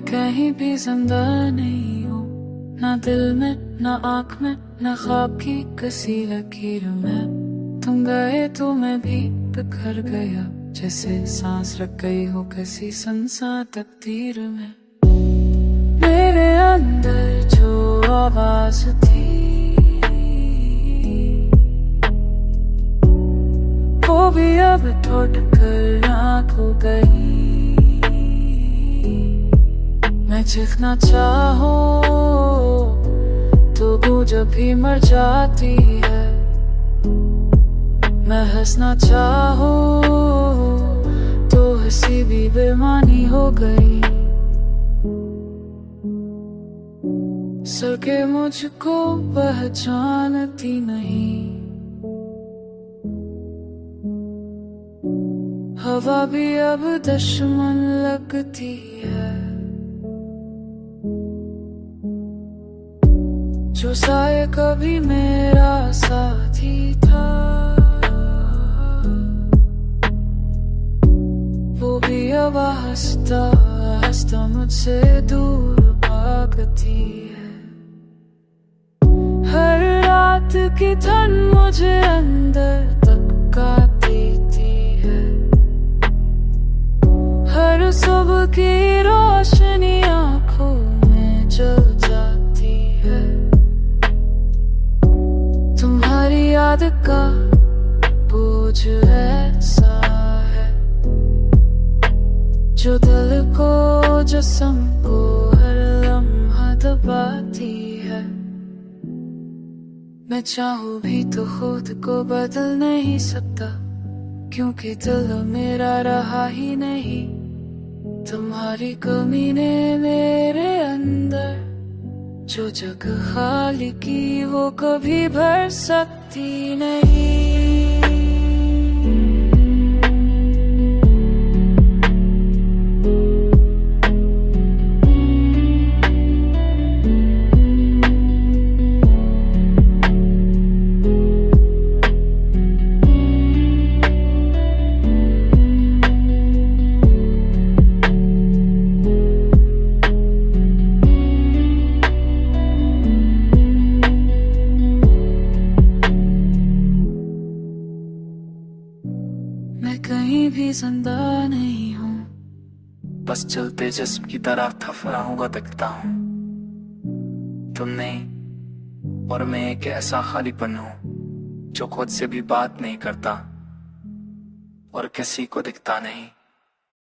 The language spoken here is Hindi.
कहीं भी जिंदा नहीं हूँ, ना दिल में ना आँख में ना ख्वाब की किसी लकीर में। तुम गए तो मैं भी बिखर गया, जैसे सांस रख गई हो किसी सुनसान तकदीर में। मेरे अंदर जो आवाज थी वो भी अब टूट कर राख हो गई। मैं चीखना चाहूं तो वो जब भी मर जाती है। मैं हंसना चाहूं तो हंसी भी बेमानी हो गई। सके मुझको पहचानती नहीं, हवा भी अब दुश्मन लगती है। जो साए कभी मेरा साथी था वो भी अब हंसता हंसता मुझसे दूर भागती है। हर रात की ठंड मुझे अंदर तड़पाती है, हर सुबह की रोशनी आंखों में जल जाती है। तुम्हारी याद का बोझ ऐसा है जो दिल को जिस्म को हर लम्हा दबाती है। मैं चाहूं भी तो खुद को बदल नहीं सकता, क्योंकि दिल मेरा रहा ही नहीं। तुम्हारी कमी ने मेरे अंदर जो जगह खाली की वो कभी भर सकती नहीं। मैं कहीं भी जिंदा नहीं हूँ, बस चलते जिस्म की तरह थफरा हुआ दिखता हूँ। तुम नहीं और मैं एक ऐसा खालीपन हूँ जो खुद से भी बात नहीं करता और किसी को दिखता नहीं।